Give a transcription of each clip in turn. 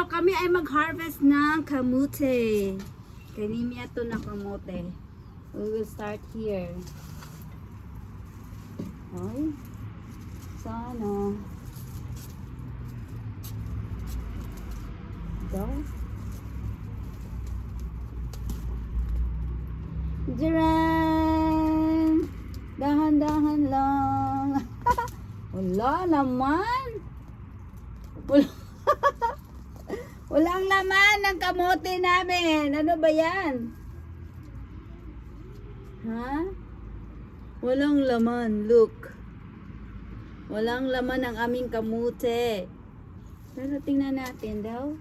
kami ay mag-harvest ng kamote. Kanimi ito na kamote. We will start here. Ay, sana. Daw. Diyan! Dahan-dahan lang. Wala naman. Walang laman ng kamote namin. Ano ba yan? Ha? Walang laman. Look. Walang laman ang aming kamote. Pero tingnan natin daw.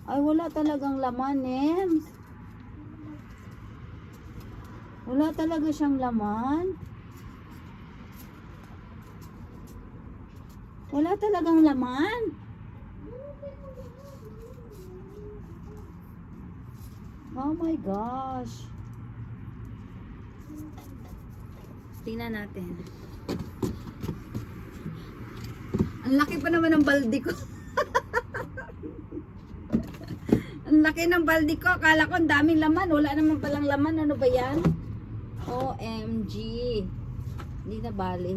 Ay, wala talagang laman, Nems. Wala talaga siyang laman. Wala talagang laman. Oh my gosh. Tingnan natin. Ang laki pa naman ng balde ko. Ang laki ng balde ko. Akala ko ang daming laman. Wala naman palang laman. Ano ba yan? OMG. Hindi na bali.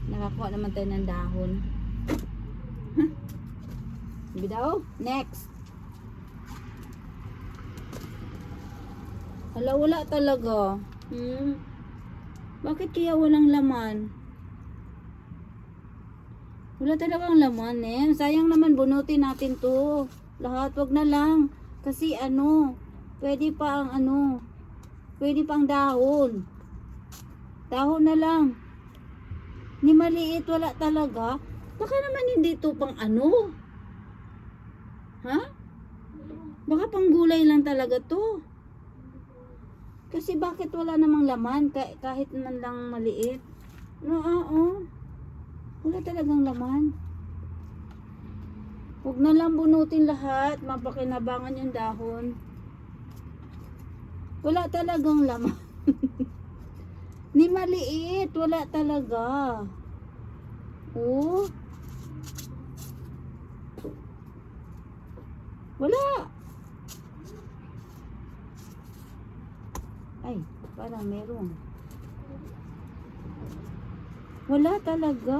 Nakakuha naman tayo ng dahon. Huh? Daw? Next. Wala talaga. Bakit kaya walang laman? Wala talagang laman eh. Sayang naman bunutin natin to. Lahat wag na lang. Kasi pwede pa ang pwede pang dahon. Dahon na lang. Ni maliit, wala talaga. Baka naman hindi ito pang Ha? Baka pang gulay lang talaga to. Kasi bakit wala namang laman kahit man lang maliit? Wala talagang laman. Huwag na lang bunutin lahat. Mapakinabangan yung dahon. Wala talagang laman. Ni maliit. Wala talaga. Oh. Wala. Ay, parang meron. Wala talaga.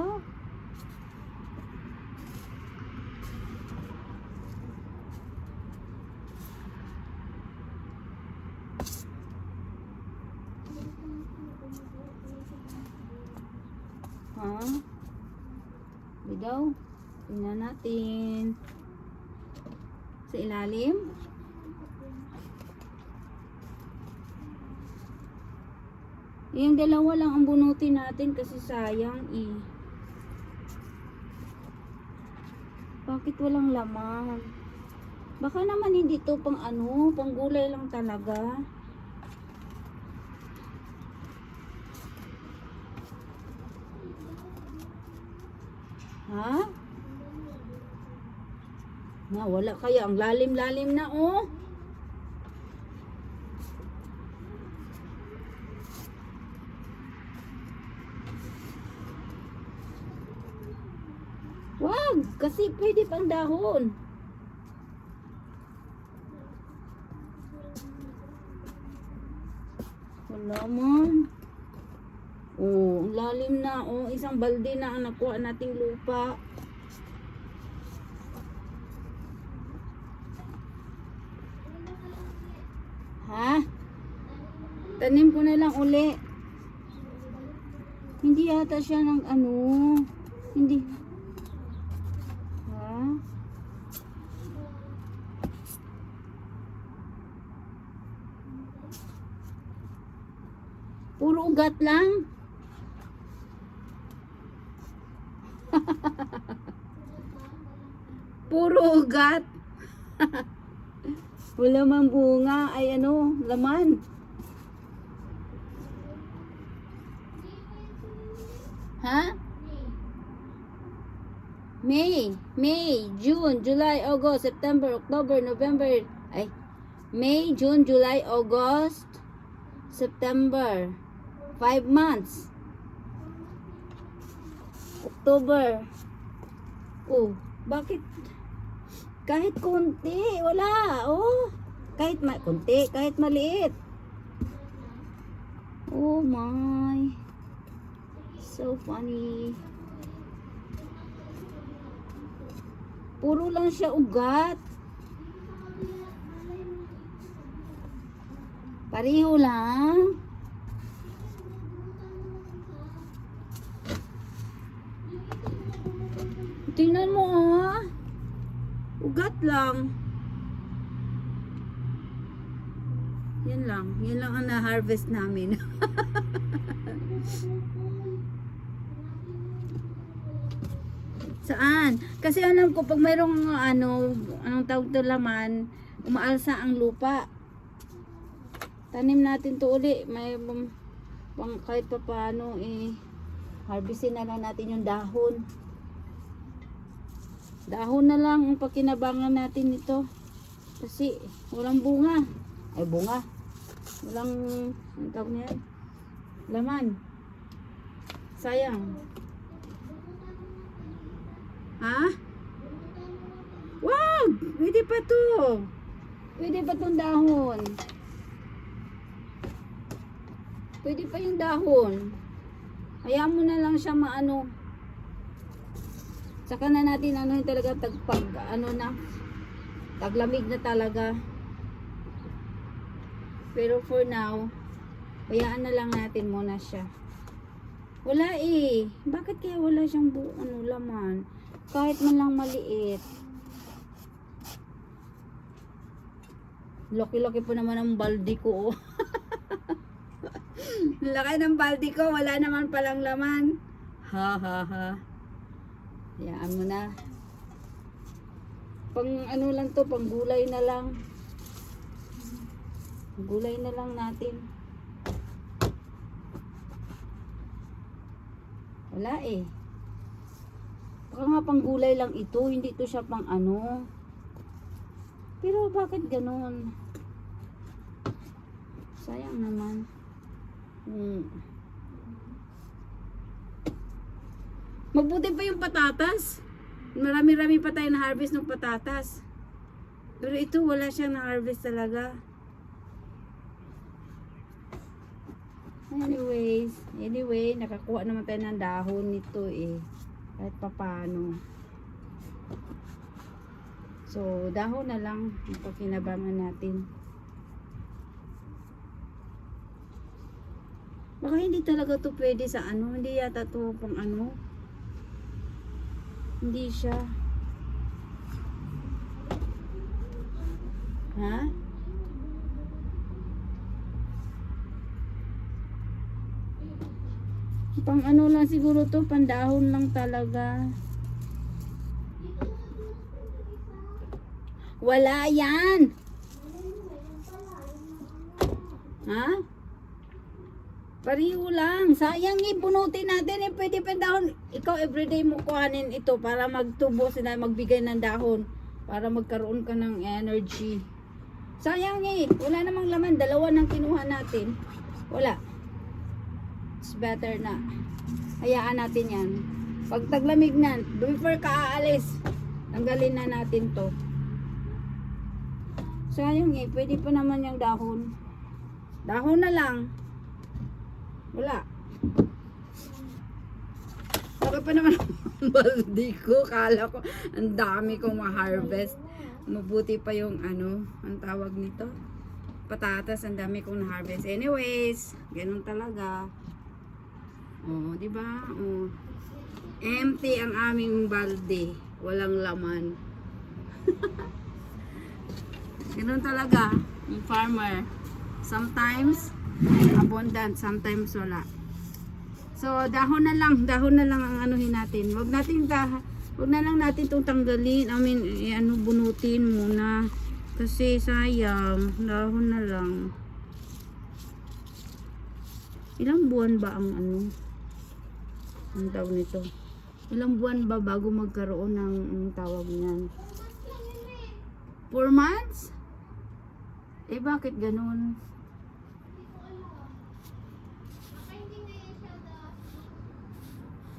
Ha? Bidaw. Tingnan natin. Sa ilalim. Yung dalawa lang ang bunutin natin kasi sayang eh. Bakit walang laman? Baka naman hindi to pang pang gulay lang talaga. Ha? Wala kaya. Ang lalim-lalim na Wag! Kasi pwede pang dahon. Wala man. Ang lalim na. Isang balde na ang nakuha nating lupa. Ha? Tanim ko na lang uli. Hindi yata siya ng Hindi. Ha? Puro ugat lang. Puro ugat. Wala mang bunga. Ay laman. Ha? May, June, July, August, September, October, November. May, June, July, August, September. 5 months. October. Bakit? Kahit konti, wala. Oh, konti, kahit maliit. Oh my. So funny. Puro lang siya ugat. Pareho lang. Tingnan mo ah. Ugat lang. Yan lang. Yan lang ang na-harvest namin. Saan? Kasi alam ko pag mayroong anong tawag to laman, umaalsa ang lupa. Tanim natin to uli. May pang kahit pa paano harvestin na lang natin yung dahon. Dahon na lang ang pakinabangan natin ito. Kasi walang bunga. Ay bunga. Walang ang tawag niyan. Laman. Sayang. Ha? Wow! Pwede pa to. Pwede pa tong dahon. Pwede pa yung dahon. Hayaan mo na lang siya maano. Saka na natin ano talaga taglamig na talaga. Pero for now, hayaan na lang natin muna siya. Wala eh. Bakit kaya wala siyang laman? Kahit man lang maliit. Laki-laki po naman ang balde ko. Oh. Laki ng balde ko. Wala naman palang laman. Ha ha ha. Hayaan mo na. Pang ano lang to. Pang gulay na lang. Gulay na lang natin. Wala eh. Baka nga pang gulay lang ito, hindi to siya pang ano. Pero bakit ganon? Sayang naman. Mabuti pa yung patatas. Marami-rami pa tayo na harvest ng patatas. Pero ito wala siyang na harvest talaga. Anyway, nakakuha naman tayo ng dahon nito eh. Kahit papano. So, dahon na lang ang pakinabangan natin. Baka hindi talaga to pwede sa ano. Hindi yata to pang ano. Hindi siya. Ha? Pang ano lang siguro to, pandahon lang talaga. Wala yan. Ha? Pariho lang. Sayang bunutin natin eh. Pwede pa dahon. Ikaw everyday mo kuhanin ito para magtubo sila, magbigay ng dahon. Para magkaroon ka ng energy. Sayang wala namang laman. Dalawa nang kinuha natin. Wala. It's better na. Hayaan natin yan. Pag taglamig na, before ka aalis, tanggalin na natin to. Sayang pwede pa naman yung dahon. Dahon na lang. Wala. Okay pa naman ang baldi ko. Kala ko, ang dami kong ma-harvest. Mabuti pa yung ang tawag nito. Patatas, ang dami kong na-harvest. Anyways, ganun talaga. Oh, di ba? Oh. Empty ang aming balde. Walang laman. Ganun talaga yung farmer. Sometimes abundant, sometimes wala. So, dahon na lang ang anuhin natin. Wag na lang natin itong tanggalin. Bunutin muna. Kasi sayang, dahon na lang. Ilang buwan ba ang tawag nito? Ilang buwan ba bago magkaroon ng tawag niyan? 4 months? Bakit ganun?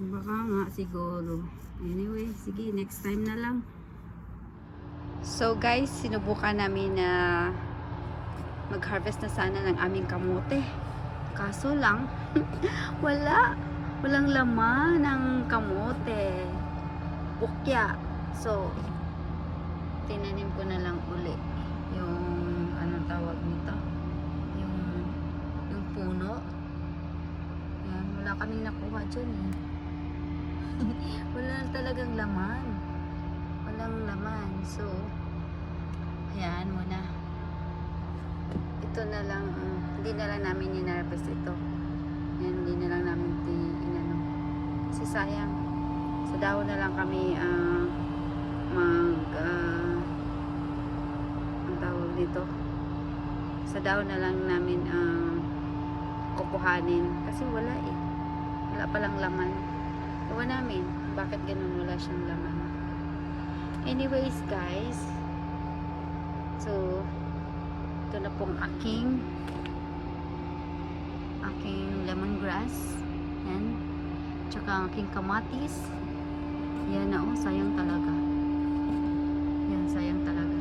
Baka nga siguro. Anyway, sige, next time na lang. So guys, sinubukan namin na mag-harvest na sana ng aming kamote. Kaso lang, walang laman ng kamote. Bukya. So, tinanim ko na lang uli yung anong tawag nito? Yung puno. Yan, wala kaming nakuha dyan eh. Wala talagang laman. Walang laman. So, ayan muna. Ito na lang, hindi na lang namin ninarvest ito. Yan, hindi na lang namin inano. Kasi sayang. Sa dahon na lang kami ang tawag dito. Sa dahon na lang namin kukuhanin. Kasi wala eh. Wala palang laman. Ewan namin, bakit ganun wala siyang laman. Anyways guys, so ito na pong aking lemongrass. Yan. Tsaka ang aking kamatis. Yan na oh, sayang talaga. Yan, sayang talaga.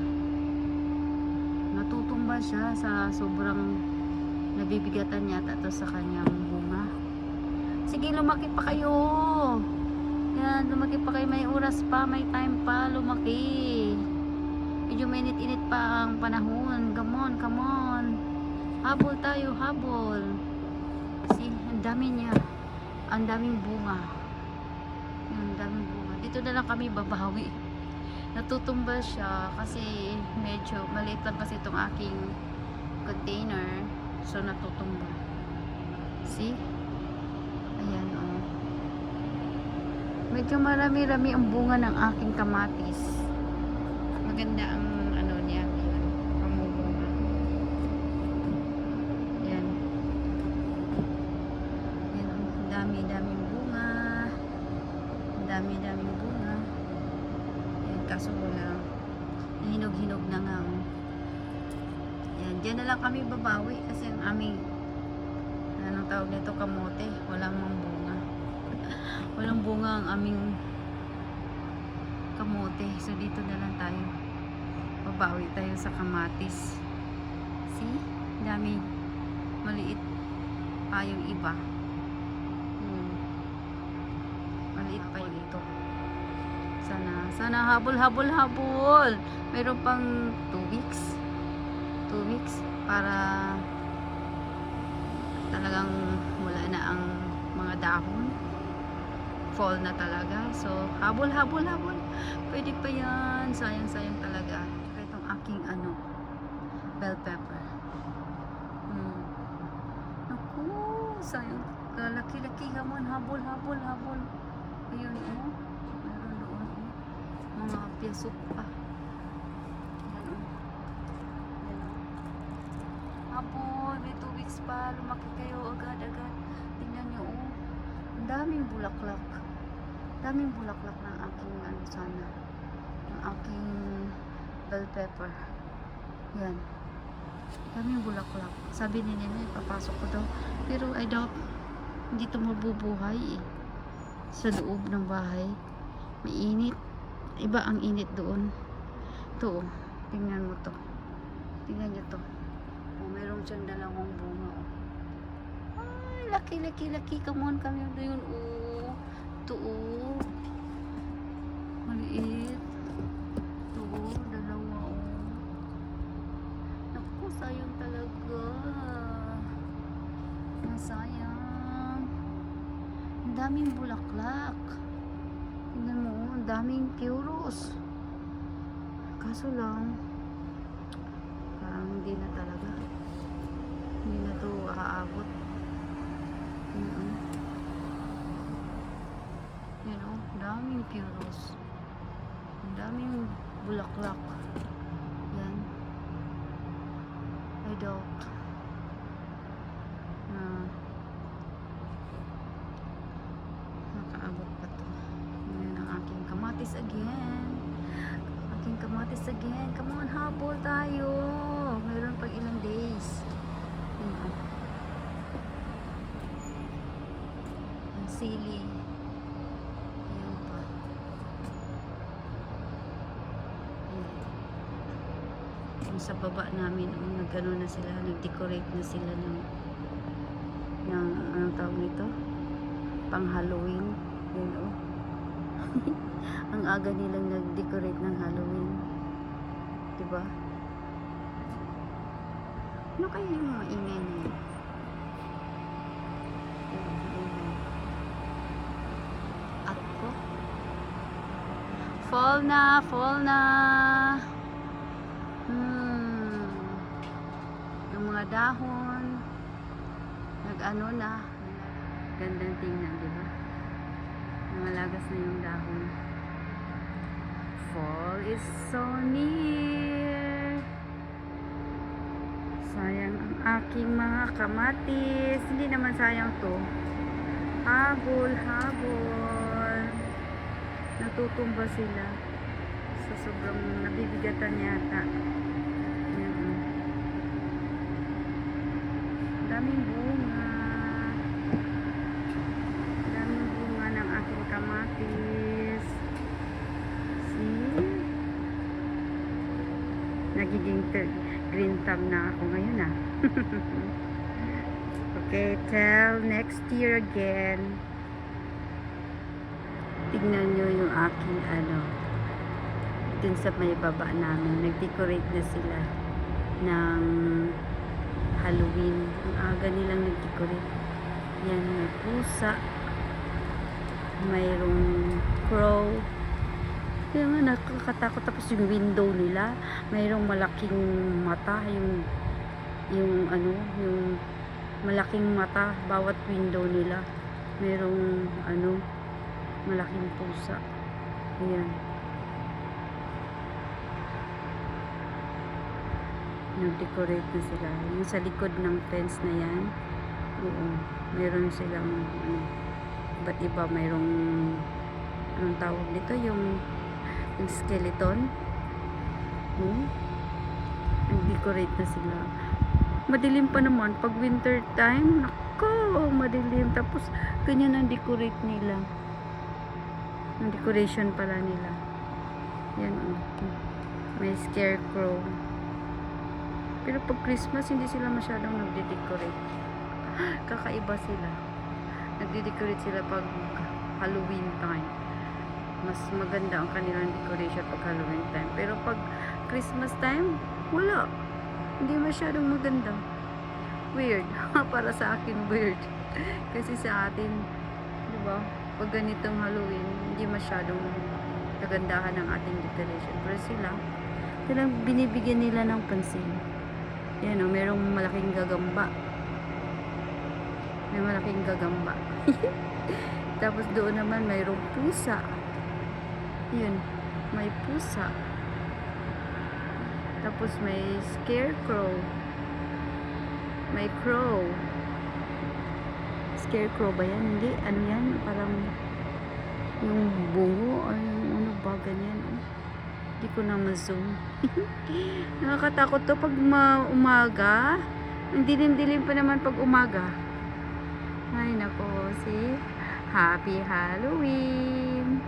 Natutumba siya sa sobrang nabibigatan yata to sa kanyang bunga. Sige, lumaki pa kayo. Yan, lumaki pa kayo. May oras pa, may time pa, lumaki. Medyo mainit-init pa ang panahon. Come on, come on. Habol tayo, habol. See, ang dami niya. Ang daming bunga. Yan, ang daming bunga. Dito na lang kami babawi. Natutumba siya kasi medyo maliit lang kasi itong aking container. So, natutumba. See? Ayan, oh. Medyo marami-rami ang bunga ng aking kamatis. Maganda ang ano niya. Pamumunga. Yan. Yan, oh. Dami-daming bunga. Dami-daming bunga. Yan, kaso wala. Hinog-hinog na nga, oh. Yan, dyan na lang kami babawi kasi ang aming anong tawag nito, kamote, walang bunga. Walang bunga ang aming kamote. So dito na lang tayo babawi tayo sa kamatis. See? Dami. Maliit pa yung iba. Maliit pa yung ito. Sana habol. Meron pang 2 weeks. 2 weeks para talagang wala na ang mga dahon. Fall na talaga. So, habol. Pwede pa yan. Sayang talaga. Itong aking bell pepper. Naku, sayang. Laki-laki naman. Habol. Ayun, oh. Meron doon, oh. Mga piyasok pa. Habol, may 2 weeks pa, lumaki kayo agad-agad. Tingnan nyo, oh. Ang daming bulaklak. Daming bulaklak ng aking sana. Ng aking bell pepper. Yan. Daming bulaklak. Sabi ni Nene, papasok ko daw. Pero I doubt, hindi ito mabubuhay eh. Sa loob ng bahay. May init. Iba ang init doon. Ito, oh. Tingnan mo to. Tingnan nyo to. Oh, meron siyang dalawang bunga. Oh. Ay, laki. Come on, kami doon. Oh. Ito, oh. Maliit. Ito, oh. Dalawa, oh. Naku, sayang talaga. Sayang. Ang daming bulaklak. Tingnan mo, oh. Ang daming kyuros. Kaso lang, parang hindi na talaga. Hindi na to aabot. Yan o, daming puros. Ang daming bulaklak. Yan. I doubt na nakaabot pa to. Yan ang aking kamatis again. Come on, habol tayo. Mayroon pag ilang days. Ang sili. Ayan pa. Yung sa baba namin, nagano na sila, nag-decorate na sila ng anong tawag nito? Pang Halloween. Yun oh. Ang aga nilang nag-decorate ng Halloween. Diba? Ano kaya yung mga ingay na yun? Ako? Fall na! Fall na! Yung mga dahon nag-ano na, gandang tingnan, diba? Namalagas na yung dahon. Fall is so near. Sayang ang aking mga kamatis. Hindi naman sayang to. Habol, habol. Natutumba sila sa sobrang nabibigatan yata. Ayan, oh. Daming bunga. Daming bunga ng aking kamatis. See? Nagiging green thumb na ako ngayon ah. Okay, till next year again. Tignan nyo yung aking ano, dun sa may baba namin, nag-decorate na sila ng Halloween. Ang aga nilang nag-decorate. Yan, may pusa, mayroong crow. Kaya nga nakakatakot. Tapos yung window nila, mayroong malaking mata, yung ano, yung malaking mata bawat window nila. Mayroong ano, malaking pusa. Ayan. Nag-decorate na sila. Yung sa likod ng fence na yan, oo, meron silang ano, ba't iba mayroong anong tawag dito, yung skeleton. Nag-decorate na sila. Madilim pa naman pag winter time. Nako, madilim. Tapos ganyan ang decorate nila. Ang decoration pala nila. Yan oh. May scarecrow. Pero pag Christmas, hindi sila masyadong nagde-decorate. Kakaiba sila. Nagde-decorate sila pag Halloween time. Mas maganda ang kanilang decoration pag Halloween time. Pero pag Christmas time, wala. Hindi masyadong maganda. Weird. Para sa akin, weird. Kasi sa atin, diba, pag ganitong Halloween, hindi masyadong kagandahan ang ating decoration. Pero silang binibigyan nila ng pansin. Yan o, merong malaking gagamba. May malaking gagamba. Tapos doon naman mayroong pusa. Yun, may pusa. Tapos may scarecrow. May crow. Scarecrow ba yan? Hindi, ano yan? Parang yung bungo o yung ano ba, ganyan. Hindi ko na ma-zoom. Nakakatakot to pag umaga. Ang dilim-dilim pa naman pag umaga. Ay nako, see? Happy Halloween!